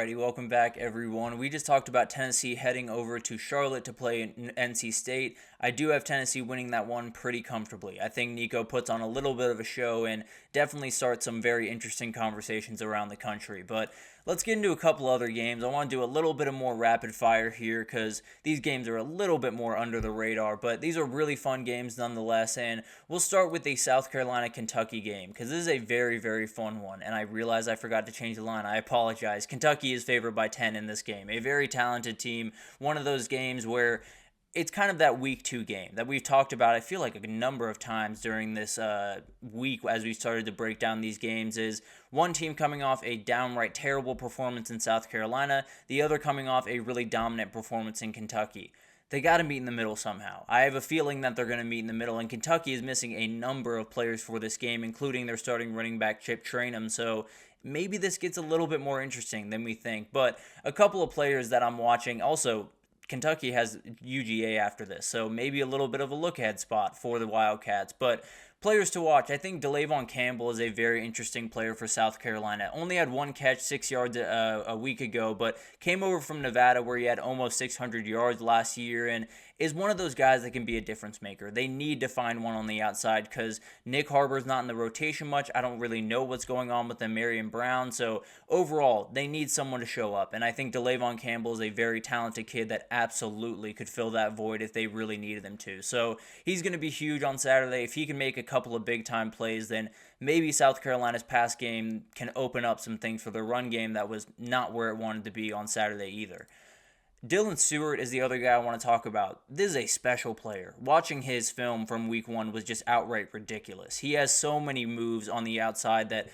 Alrighty, welcome back everyone. We just talked about Tennessee heading over to Charlotte to play NC State. I do have Tennessee winning that one pretty comfortably. I think Nico puts on a little bit of a show and definitely starts some very interesting conversations around the country. But let's get into a couple other games. I want to do a little bit of more rapid fire here because these games are a little bit more under the radar, but these are really fun games nonetheless. And we'll start with the South Carolina-Kentucky game because this is a very, very fun one. And I realize I forgot to change the line. I apologize. Kentucky is favored by 10 in this game. A very talented team. One of those games where it's kind of that week 2 game that we've talked about, I feel like a number of times during this week as we started to break down these games, is one team coming off a downright terrible performance in South Carolina, the other coming off a really dominant performance in Kentucky. They got to meet in the middle somehow. I have a feeling that they're going to meet in the middle, and Kentucky is missing a number of players for this game, including their starting running back Chip Trayanum, so maybe this gets a little bit more interesting than we think. But a couple of players that I'm watching, also Kentucky has UGA after this, so maybe a little bit of a look-ahead spot for the Wildcats. But players to watch, I think DeLayvon Campbell is a very interesting player for South Carolina. Only had one catch, 6 yards a week ago, but came over from Nevada where he had almost 600 yards last year and is one of those guys that can be a difference maker. They need to find one on the outside because Nick Harbor's not in the rotation much. I don't really know what's going on with them, Marion Brown. So overall, they need someone to show up. And I think DeLayvon Campbell is a very talented kid that absolutely could fill that void if they really needed him to. So he's going to be huge on Saturday. If he can make a couple of big-time plays, then maybe South Carolina's pass game can open up some things for their run game that was not where it wanted to be on Saturday either. Dylan Stewart is the other guy I want to talk about. This is a special player. Watching his film from week 1 was just outright ridiculous. He has so many moves on the outside that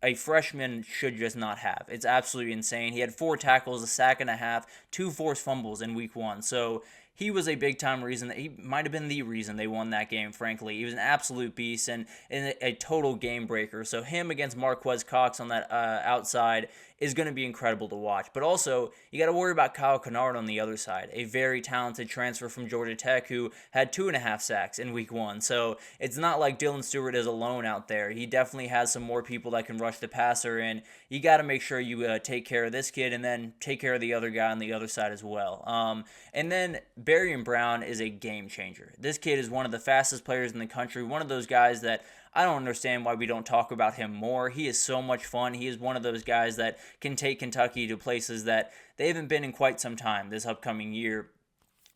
a freshman should just not have. It's absolutely insane. He had 4 tackles, a sack and a half, 2 forced fumbles in week 1. So he was a big-time reason. He might have been the reason they won that game, frankly. He was an absolute beast and a total game breaker. So him against Marquez Cox on that outside is going to be incredible to watch. But also, you got to worry about Kyle Kennard on the other side, a very talented transfer from Georgia Tech who had 2.5 sacks in week 1. So it's not like Dylan Stewart is alone out there. He definitely has some more people that can rush the passer, and you got to make sure you take care of this kid and then take care of the other guy on the other side as well. And then Marion Brown is a game changer. This kid is one of the fastest players in the country, one of those guys that I don't understand why we don't talk about him more. He is so much fun. He is one of those guys that can take Kentucky to places that they haven't been in quite some time this upcoming year.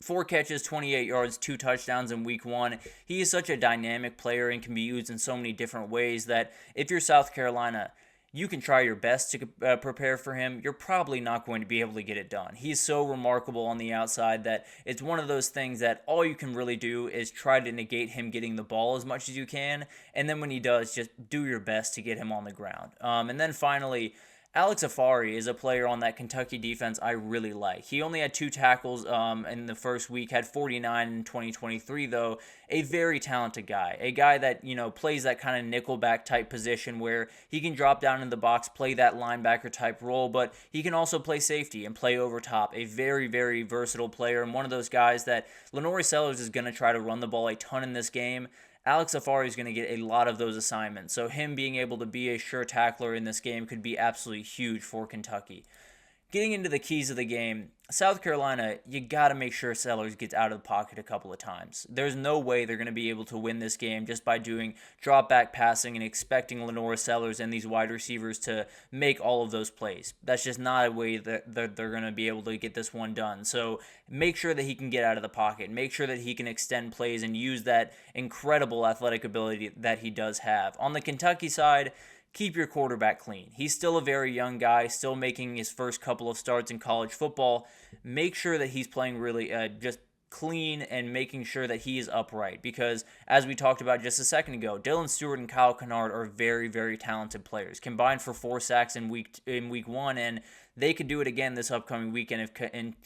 4 catches, 28 yards, 2 touchdowns in week 1. He is such a dynamic player and can be used in so many different ways that if you're South Carolina, you can try your best to prepare for him. You're probably not going to be able to get it done. He's so remarkable on the outside that it's one of those things that all you can really do is try to negate him getting the ball as much as you can. And then when he does, just do your best to get him on the ground. And then finally, Alex Afari is a player on that Kentucky defense I really like. He only had 2 tackles in the first week, had 49 in 2023, though. A very talented guy. A guy that, plays that kind of nickelback type position where he can drop down in the box, play that linebacker type role, but he can also play safety and play over top. A very, very versatile player and one of those guys that Lenore Sellers is going to try to run the ball a ton in this game. Alex Afari is going to get a lot of those assignments, so him being able to be a sure tackler in this game could be absolutely huge for Kentucky. Getting into the keys of the game, South Carolina, you got to make sure Sellers gets out of the pocket a couple of times. There's no way they're going to be able to win this game just by doing drop-back passing and expecting Lenore Sellers and these wide receivers to make all of those plays. That's just not a way that they're going to be able to get this one done. So make sure that he can get out of the pocket. Make sure that he can extend plays and use that incredible athletic ability that he does have. On the Kentucky side, keep your quarterback clean. He's still a very young guy, still making his first couple of starts in college football. Make sure that he's playing really just clean and making sure that he is upright because, as we talked about just a second ago, Dylan Stewart and Kyle Kennard are very, very talented players. Combined for 4 sacks in week 1, and they could do it again this upcoming weekend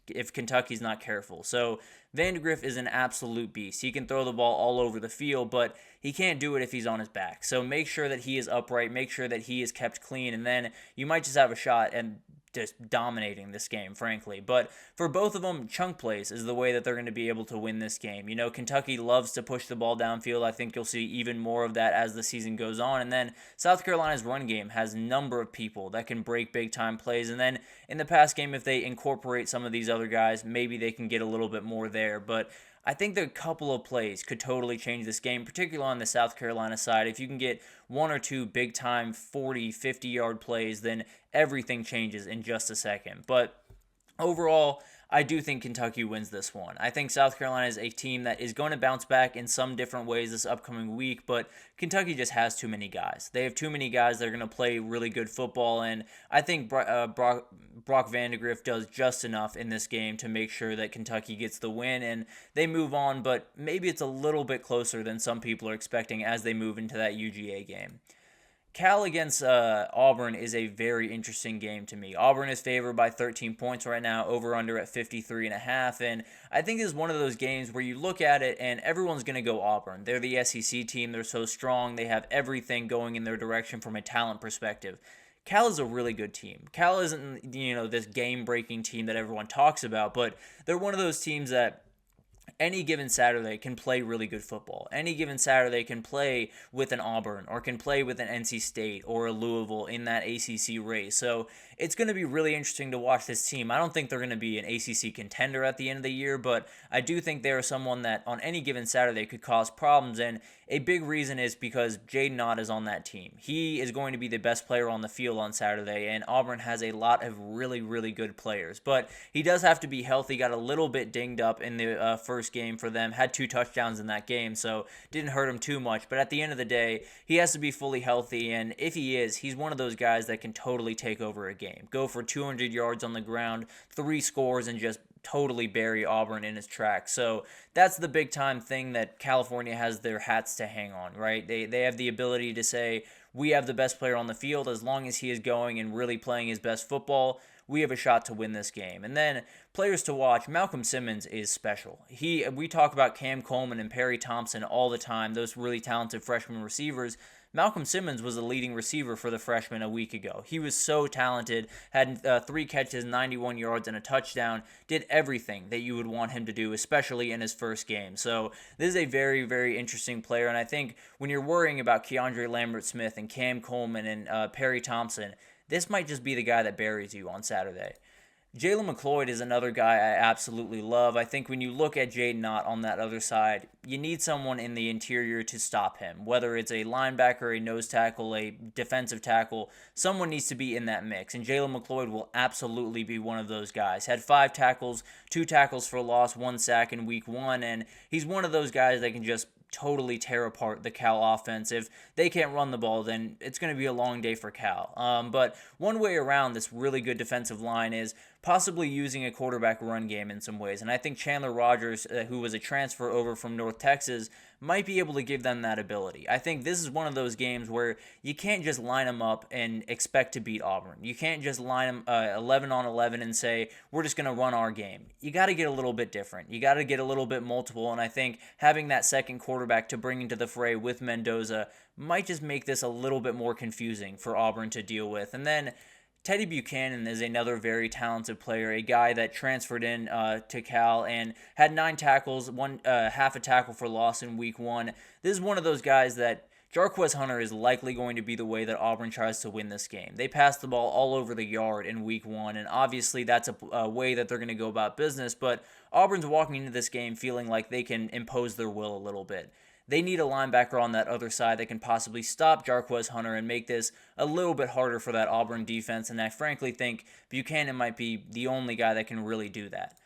if Kentucky's not careful. So Vandegrift is an absolute beast. He can throw the ball all over the field, but he can't do it if he's on his back. So make sure that he is upright, make sure that he is kept clean, and then you might just have a shot and just dominating this game, frankly. But for both of them, chunk plays is the way that they're going to be able to win this game. You know, Kentucky loves to push the ball downfield. I think you'll see even more of that as the season goes on. And then South Carolina's run game has a number of people that can break big-time plays. And then in the pass game, if they incorporate some of these other guys, maybe they can get a little bit more there. But I think that a couple of plays could totally change this game, particularly on the South Carolina side. If you can get one or two big-time 40, 50-yard plays, then everything changes in just a second. But overall, I do think Kentucky wins this one. I think South Carolina is a team that is going to bounce back in some different ways this upcoming week, but Kentucky just has too many guys. They have too many guys that are going to play really good football, and I think Brock Vandagriff does just enough in this game to make sure that Kentucky gets the win, and they move on, but maybe it's a little bit closer than some people are expecting as they move into that UGA game. Cal against Auburn is a very interesting game to me. Auburn is favored by 13 points right now, over-under at 53.5, and I think this is one of those games where you look at it and everyone's going to go Auburn. They're the SEC team. They're so strong. They have everything going in their direction from a talent perspective. Cal is a really good team. Cal isn't, this game-breaking team that everyone talks about, but they're one of those teams that any given Saturday can play really good football. Any given Saturday can play with an Auburn or can play with an NC State or a Louisville in that ACC race. So it's going to be really interesting to watch this team. I don't think they're going to be an ACC contender at the end of the year, but I do think they are someone that on any given Saturday could cause problems, and a big reason is because Jaden Ott is on that team. He is going to be the best player on the field on Saturday, and Auburn has a lot of really, really good players. But he does have to be healthy. Got a little bit dinged up in the first game for them. Had 2 touchdowns in that game, so didn't hurt him too much. But at the end of the day, he has to be fully healthy, and if he is, he's one of those guys that can totally take over a game. Go for 200 yards on the ground, 3 scores, and just totally bury Auburn in its tracks. So that's the big time thing that California has their hats to hang on, right? They have the ability to say, we have the best player on the field. As long as he is going and really playing his best football, we have a shot to win this game. And then players to watch, Malcolm Simmons is special. We talk about Cam Coleman and Perry Thompson all the time, those really talented freshman receivers. Malcolm Simmons was the leading receiver for the freshmen a week ago. He was so talented, had 3 catches, 91 yards, and a touchdown, did everything that you would want him to do, especially in his first game. So this is a very, very interesting player, and I think when you're worrying about Keandre Lambert-Smith and Cam Coleman and Perry Thompson, this might just be the guy that buries you on Saturday. Jalen McLeod is another guy I absolutely love. I think when you look at Jaden Ott on that other side, you need someone in the interior to stop him. Whether it's a linebacker, a nose tackle, a defensive tackle, someone needs to be in that mix. And Jalen McLeod will absolutely be one of those guys. Had 5 tackles, 2 tackles for loss, 1 sack in week 1, and he's one of those guys that can just totally tear apart the Cal offense. If they can't run the ball, then it's going to be a long day for Cal. But one way around this really good defensive line is possibly using a quarterback run game in some ways. And I think Chandler Rogers, who was a transfer over from North Texas, might be able to give them that ability. I think this is one of those games where you can't just line them up and expect to beat Auburn. You can't just line them 11 on 11 and say, we're just going to run our game. You got to get a little bit different. You got to get a little bit multiple, and I think having that second quarterback to bring into the fray with Mendoza might just make this a little bit more confusing for Auburn to deal with. And then Teddy Buchanan is another very talented player, a guy that transferred in to Cal and had 9 tackles, half a tackle for loss in week 1. This is one of those guys that Jarquez Hunter is likely going to be the way that Auburn tries to win this game. They passed the ball all over the yard in week 1, and obviously that's a way that they're going to go about business, but Auburn's walking into this game feeling like they can impose their will a little bit. They need a linebacker on that other side that can possibly stop Jarquez Hunter and make this a little bit harder for that Auburn defense, and I frankly think Buchanan might be the only guy that can really do that.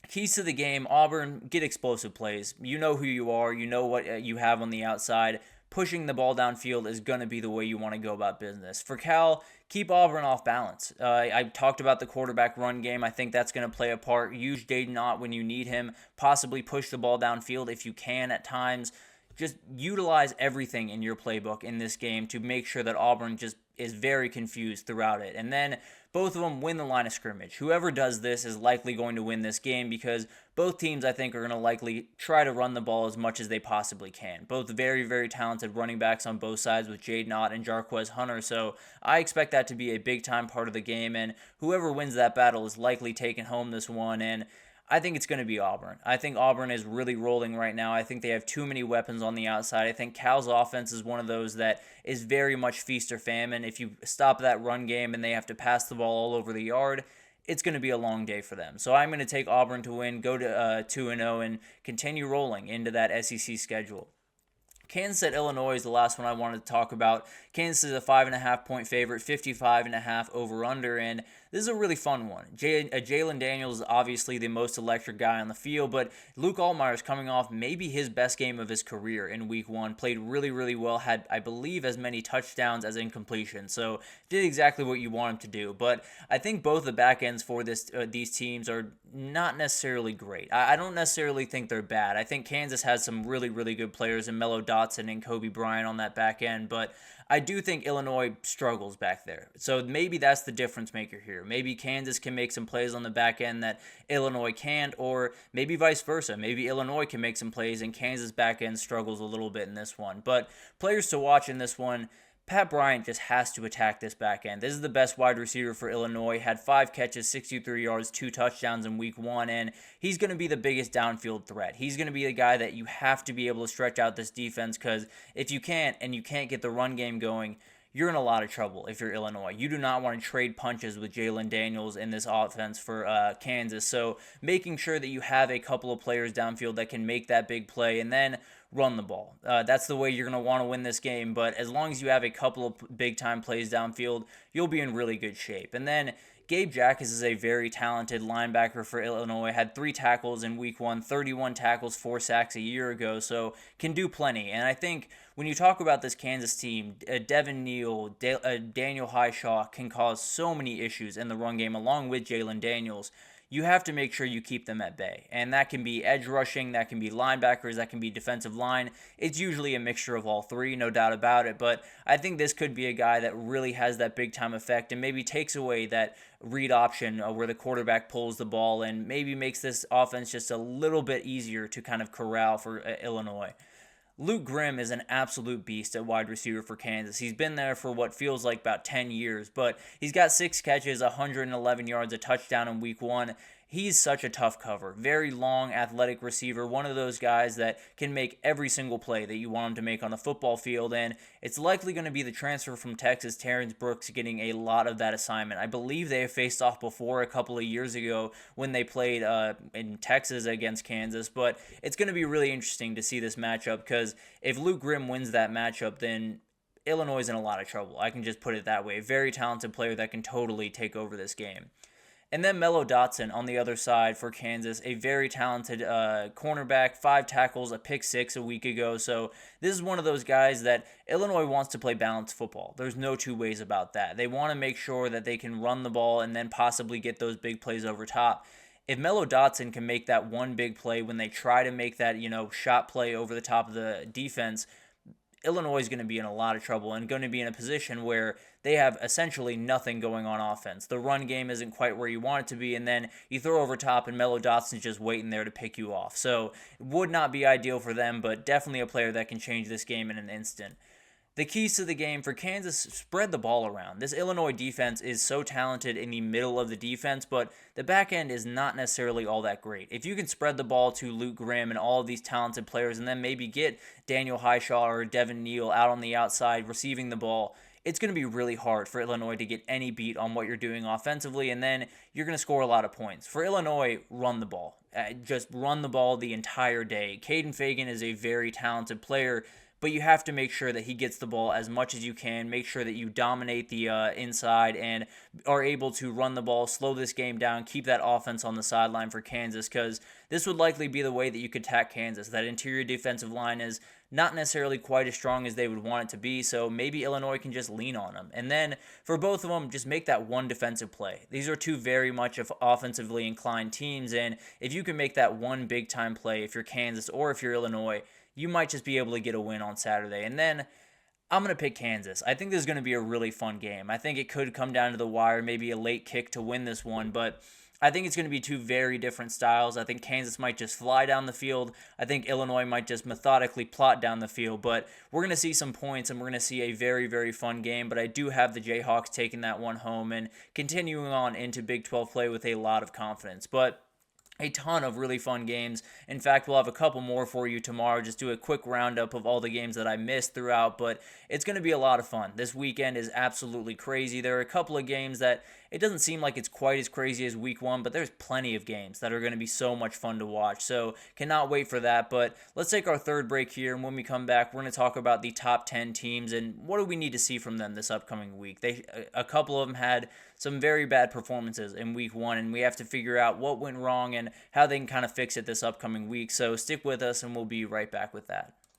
Keys to the game, Auburn, get explosive plays. You know who you are. You know what you have on the outside. Pushing the ball downfield is going to be the way you want to go about business. For Cal, keep Auburn off balance. I talked about the quarterback run game. I think that's going to play a part. Use Jaden Ott when you need him. Possibly push the ball downfield if you can at times. Just utilize everything in your playbook in this game to make sure that Auburn just is very confused throughout it. And then both of them win the line of scrimmage. Whoever does this is likely going to win this game because both teams, I think, are going to likely try to run the ball as much as they possibly can. Both very, very talented running backs on both sides with Jaden Ott and Jarquez Hunter, so I expect that to be a big-time part of the game, and whoever wins that battle is likely taking home this one, and I think it's going to be Auburn. I think Auburn is really rolling right now. I think they have too many weapons on the outside. I think Cal's offense is one of those that is very much feast or famine. If you stop that run game and they have to pass the ball all over the yard, it's going to be a long day for them. So I'm going to take Auburn to win, go to 2-0, and continue rolling into that SEC schedule. Kansas at Illinois is the last one I wanted to talk about. Kansas is a 5.5-point favorite, 55.5 over-under, and this is a really fun one. Jalen Daniels is obviously the most electric guy on the field, but Luke Altmaier is coming off maybe his best game of his career in Week 1. Played really, really well, had, I believe, as many touchdowns as incompletions, so did exactly what you want him to do. But I think both the back ends for these teams are not necessarily great. I don't necessarily think they're bad. I think Kansas has some really, really good players in Mello Dotson and Kobe Bryant on that back end, but I do think Illinois struggles back there. So maybe that's the difference maker here. Maybe Kansas can make some plays on the back end that Illinois can't, or maybe vice versa. Maybe Illinois can make some plays and Kansas back end struggles a little bit in this one. But players to watch in this one, Pat Bryant just has to attack this back end. This is the best wide receiver for Illinois. Had 5 catches, 63 yards, 2 touchdowns in Week 1, and he's going to be the biggest downfield threat. He's going to be the guy that you have to be able to stretch out this defense, because if you can't, and you can't get the run game going, you're in a lot of trouble if you're Illinois. You do not want to trade punches with Jalen Daniels in this offense for Kansas. So making sure that you have a couple of players downfield that can make that big play, and then run the ball. That's the way you're going to want to win this game, but as long as you have a couple of big-time plays downfield, you'll be in really good shape. And then Gabe Jacas is a very talented linebacker for Illinois. Had 3 tackles in Week 1, 31 tackles, 4 sacks a year ago, so can do plenty. And I think when you talk about this Kansas team, Devin Neal, Daniel Highshaw can cause so many issues in the run game along with Jalen Daniels. You have to make sure you keep them at bay. And that can be edge rushing, that can be linebackers, that can be defensive line. It's usually a mixture of all three, no doubt about it. But I think this could be a guy that really has that big-time effect and maybe takes away that read option where the quarterback pulls the ball and maybe makes this offense just a little bit easier to kind of corral for Illinois. Luke Grimm is an absolute beast at wide receiver for Kansas. He's been there for what feels like about 10 years, but he's got 6 catches, 111 yards, a touchdown in Week 1. He's such a tough cover. Very long, athletic receiver. One of those guys that can make every single play that you want him to make on the football field. And it's likely going to be the transfer from Texas, Terrence Brooks, getting a lot of that assignment. I believe they have faced off before a couple of years ago when they played in Texas against Kansas. But it's going to be really interesting to see this matchup, because if Luke Grimm wins that matchup, then Illinois is in a lot of trouble. I can just put it that way. Very talented player that can totally take over this game. And then Mello Dotson on the other side for Kansas, a very talented cornerback, 5 tackles, a pick 6 a week ago. So this is one of those guys that Illinois wants to play balanced football. There's no two ways about that. They want to make sure that they can run the ball and then possibly get those big plays over top. If Mello Dotson can make that one big play when they try to make that, shot play over the top of the defense, Illinois is going to be in a lot of trouble and going to be in a position where they have essentially nothing going on offense. The run game isn't quite where you want it to be, and then you throw over top and Mello Dotson's just waiting there to pick you off. So it would not be ideal for them, but definitely a player that can change this game in an instant. The keys to the game for Kansas: spread the ball around. This Illinois defense is so talented in the middle of the defense, but the back end is not necessarily all that great. If you can spread the ball to Luke Grimm and all of these talented players and then maybe get Daniel Highshaw or Devin Neal out on the outside receiving the ball, it's going to be really hard for Illinois to get any beat on what you're doing offensively, and then you're going to score a lot of points. For Illinois, run the ball. Just run the ball the entire day. Caden Fagan is a very talented player, but you have to make sure that he gets the ball as much as you can. Make sure that you dominate the inside and are able to run the ball, slow this game down, keep that offense on the sideline for Kansas, because this would likely be the way that you could attack Kansas. That interior defensive line is not necessarily quite as strong as they would want it to be, so maybe Illinois can just lean on them. And then for both of them, just make that one defensive play. These are two very much offensively inclined teams, and if you can make that one big-time play, if you're Kansas or if you're Illinois, you might just be able to get a win on Saturday. And then I'm going to pick Kansas. I think this is going to be a really fun game. I think it could come down to the wire, maybe a late kick to win this one, but I think it's going to be two very different styles. I think Kansas might just fly down the field. I think Illinois might just methodically plot down the field, but we're going to see some points and we're going to see a very, very fun game, but I do have the Jayhawks taking that one home and continuing on into Big 12 play with a lot of confidence. But a ton of really fun games. In fact, we'll have a couple more for you tomorrow. Just do a quick roundup of all the games that I missed throughout, but it's going to be a lot of fun. This weekend is absolutely crazy. There are a couple of games that it doesn't seem like it's quite as crazy as week one, but there's plenty of games that are going to be so much fun to watch. So cannot wait for that. But let's take our third break here, and when we come back, we're going to talk about the top 10 teams and what do we need to see from them this upcoming week. A couple of them had some very bad performances in week one, and we have to figure out what went wrong and how they can kind of fix it this upcoming week. So stick with us, and we'll be right back with that.